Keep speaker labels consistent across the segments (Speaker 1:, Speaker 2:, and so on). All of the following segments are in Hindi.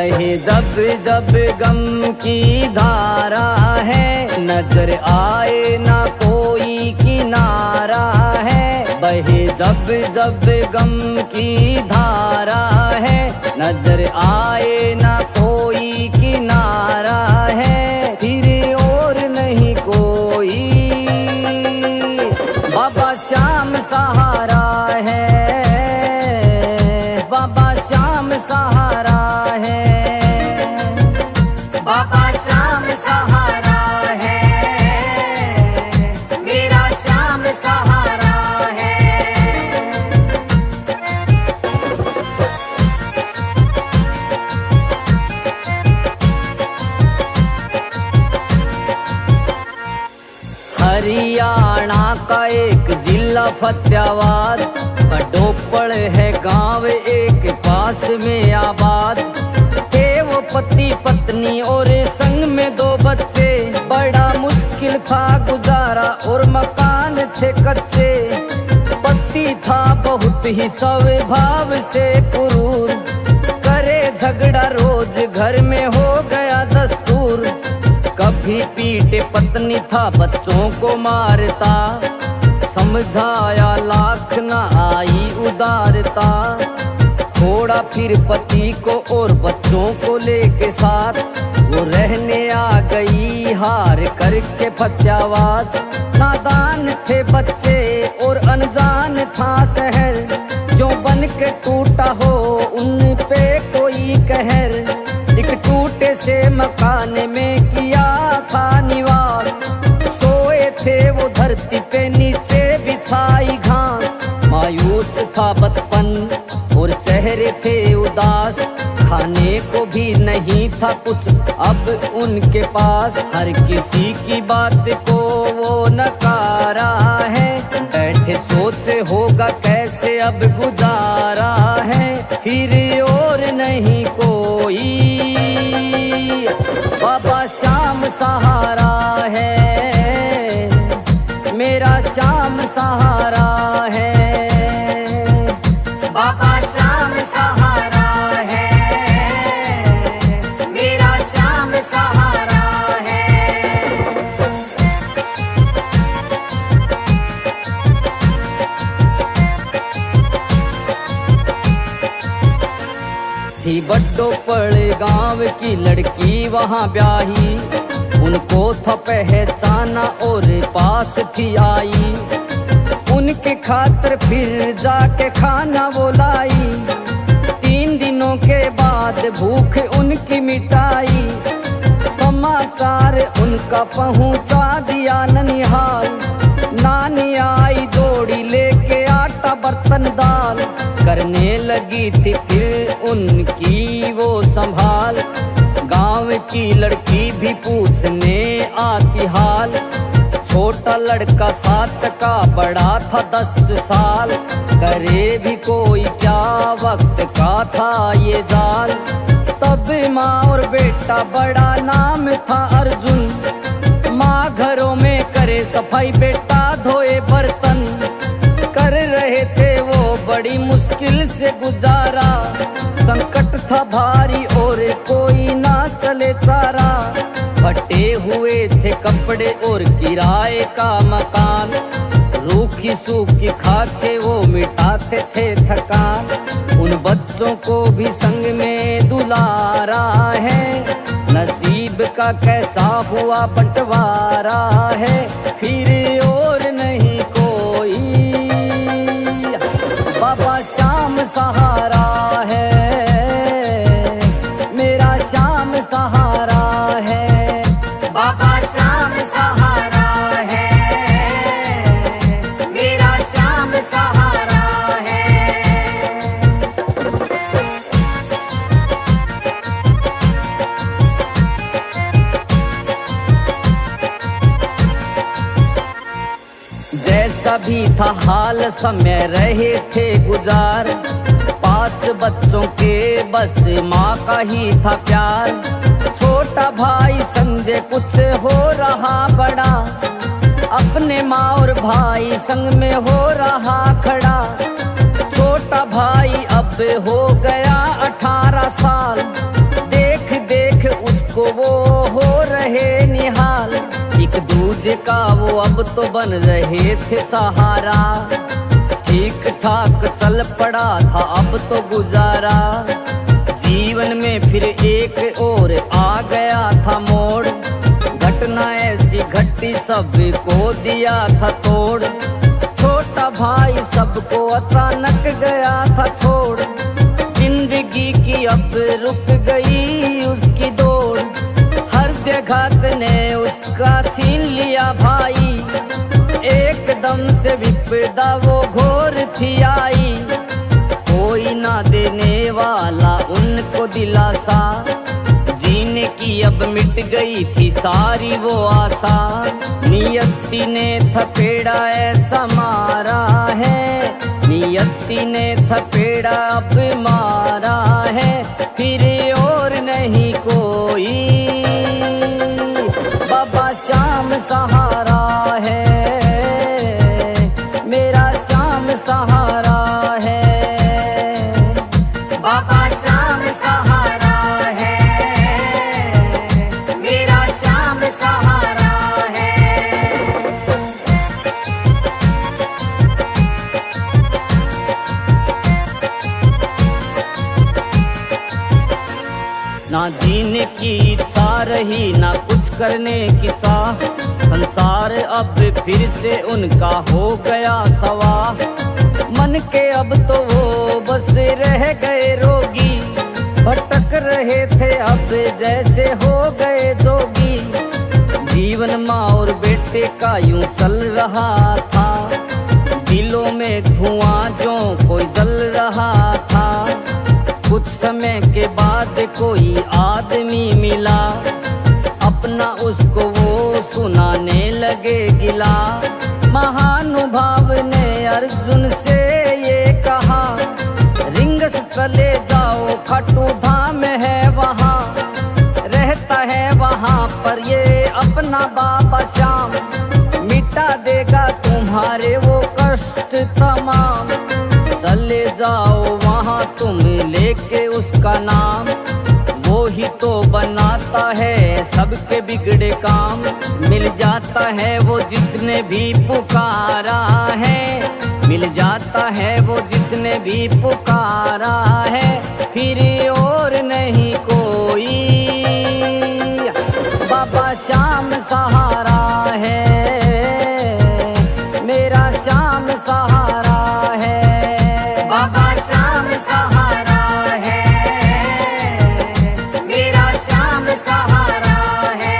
Speaker 1: बहे जब जब गम की धारा है, नजर आए ना कोई किनारा है। बहे जब जब गम की धारा है, नजर आए ना कोई किनारा है। फिर और नहीं कोई, बाबा श्याम सहारा है, बाबा श्याम सहारा है, बाबा श्याम सहारा है, मेरा श्याम सहारा है। हरियाणा का एक जिला फतेहाबाद, डोपड़ है गांव एक पास में आबाद। थे वो पति पत्नी और संग में 2 बच्चे, बड़ा मुश्किल था गुजारा और मकान थे कच्चे। पति था बहुत ही स्वभाव से क्रूर, करे झगड़ा रोज घर में हो गया दस्तूर। कभी पीटे पत्नी था बच्चों को मारता, समझाया लाख ना आई उदारता। थोड़ा फिर पति को और बच्चों को लेके साथ, वो रहने आ गई हार करके फतेहाबाद। नादान थे बच्चे और अनजान था शहर, जो बन के टूटा हो उन पे कोई कहर। एक टूटे से मकान में किया था निवास, सोए थे वो धरती पे नीचे बिछाई घास। मायूस था बचपन और चेहरे थे उदास, खाने को भी नहीं था कुछ अब उनके पास। हर किसी की बात को वो नकारा है, बैठे सोचे होगा कैसे अब गुजारा है। फिर और नहीं कोई, बाबा श्याम सहारा है, मेरा श्याम सहारा है, बाबा श्याम सहारा है, मेरा श्याम सहारा है। थी बड्डोपड़ गांव की लड़की वहां ब्याही, उनको था पहचाना और पास थी आई। उनके खातिर फिर जाके खाना वो लाई, 3 दिनों के बाद भूख उनकी मिटाई। समाचार उनका पहुंचा दिया ननिहाल, नानी आई दौड़ी लेके आटा बर्तन दाल। करने लगी थी फिर उनकी वो संभाल, गांव की लड़की भी पूछने आती हाल। छोटा लड़का 7 का, बड़ा था 10 साल, करे भी कोई क्या वक्त का था ये जाल। तब माँ और बेटा, बड़ा नाम था अर्जुन, माँ घरों में करे सफाई, बेटा धोए बर्तन। कर रहे थे वो बड़ी मुश्किल से गुजारा, संकट था भारी और कोई ना चले चारा। फटे हुए थे कपड़े और किराए का मकान, रूखी सूखी खा के वो मिटाते थे थकान। उन बच्चों को भी संग में दुलारा है, नसीब का कैसा हुआ बंटवारा है। फिर और नहीं कोई, बाबा श्याम सहारा है, मेरा श्याम सहारा है, बाबा श्याम सहारा है, मेरा श्याम सहारा है। जैसा भी था हाल समय रहे थे गुजार, पास बच्चों के बस माँ का ही था प्यार। छोटा भाई संजय कुछ हो रहा बड़ा, अपने माँ और भाई संग में हो रहा खड़ा। छोटा भाई अब हो गया 18 साल, हो रहे निहाल, एक दूजे का वो अब तो बन रहे थे सहारा। ठीक ठाक चल पड़ा था अब तो गुजारा, जीवन में फिर एक और आ गया था मोड़। घटना ऐसी घटी सबको दिया था तोड़, छोटा भाई सबको अचानक गया था छोड़। जिंदगी की अब रुक गई उसकी दौड़, हर घात ने उसका छीन लिया भाई। एकदम से विपदा वो घोर थी आई, कोई ना देने वाला उनको दिलासा। जीने की अब मिट गई थी सारी वो आशा, नियति ने थपेड़ा ऐसा मारा है, नियति ने थपेड़ा अब मारा है। फिर और नहीं कोई, बाबा श्याम सहारा है, मेरा श्याम सहारा है। बाबा श्याम सहारा है, मेरा श्याम सहारा है। ना जीने की इच्छा रही ना कुछ करने की चाह, संसार अब फिर से उनका हो गया सवाह। मन के अब तो वो बस रह गए रोगी, भटक रहे थे अब जैसे हो गए जोगी। जीवन माँ और बेटे का यूं चल रहा था, दिलों में धुआं जो कोई जल रहा था। कुछ समय के बाद कोई आदमी मिला, अपना उसको वो सुनाने लगे गिला। महानुभाव ने अर्जुन से ये कहा, रिंगस चले जाओ खाटू धाम है वहाँ, रहता है वहाँ पर ये अपना बाबा श्याम। मिटा देगा तुम्हारे वो कष्ट तमाम, चले जाओ वहाँ तुम लेके उसका नाम। वो ही तो बनाता है सबके बिगड़े काम, मिल जाता है वो जिसने भी पुकारा है, मिल जाता है वो जिसने भी पुकारा है। फिर और नहीं कोई, बाबा श्याम सहारा है, मेरा श्याम सहारा है। बाबा श्याम सहारा है, मेरा श्याम सहारा है।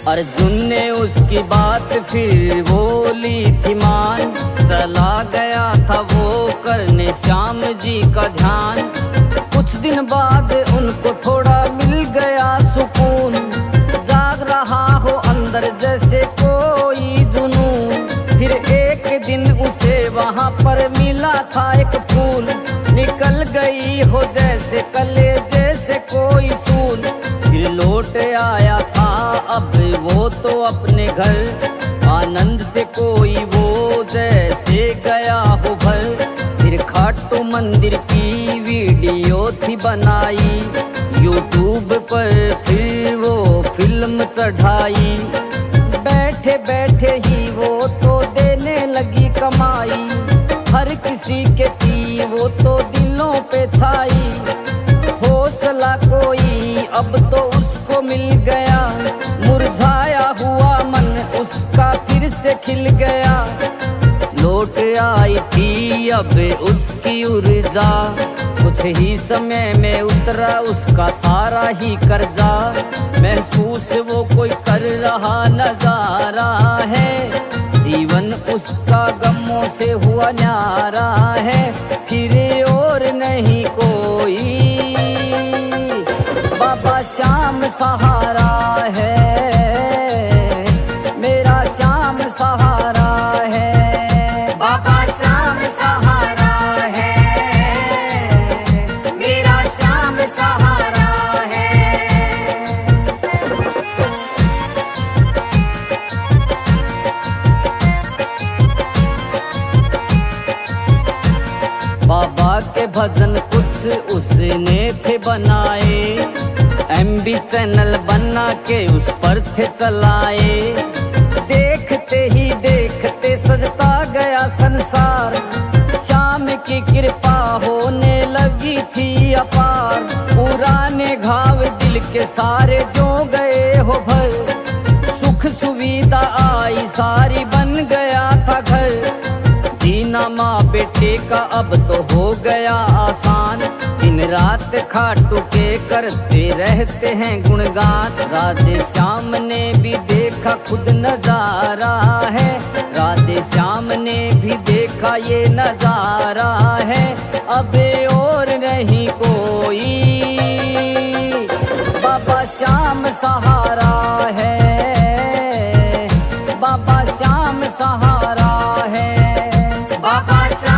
Speaker 1: अर्जुन ने उसकी बात फिर बोली थी मान, चला गया था वो करने श्याम जी का ध्यान। कुछ दिन बाद उनको थोड़ा मिल गया सुकून, जाग रहा हो अंदर जैसे कोई जुनून। फिर एक दिन उसे वहाँ पर मिला था एक फूल, निकल गई हो जैसे कलेजे से कोई सूल। फिर लौट आया था अब वो तो अपने घर, आनंद से कोई वो जैसे गया हो भर। फिर खाटू मंदिर की वीडियो थी बनाई, यूट्यूब पर फिर वो फिल्म चढ़ाई। बैठे बैठे ही वो तो देने लगी कमाई, हर किसी के थी वो तो दिलों पे छाई। हौसला कोई अब तो उसको मिल गया, मुरझाया हुआ मन उसका फिर से खिल गया। लौट आई थी अब उसकी ऊर्जा, कुछ ही समय में उतरा उसका सारा ही कर्जा। महसूस वो कोई कर रहा नजारा है, जीवन उसका गमों से हुआ न्यारा है। फिर और नहीं कोई, बाबा श्याम सहारा है, मेरा श्याम सहारा है। बाबा श्याम सहारा है, मेरा श्याम सहारा है। बाबा के भजन कुछ उसने थे बनाए, MB चैनल बना के उस पर थे चलाए। देखते ही देखते सजता गया संसार, श्याम की कृपा होने लगी थी अपार। पुराने घाव दिल के सारे जो गए हो भर, सुख सुविधा आई सारी बन गया था घर। जीना माँ बेटे का अब तो हो गया आसान, दिन रात खाटू के करते रहते हैं गुणगान। राधे श्याम ने भी देखा खुद नजारा है, राधे श्याम ने भी देखा ये नजारा है। अब और नहीं कोई, बाबा श्याम सहारा है, बाबा श्याम सहारा है, बाबा श्याम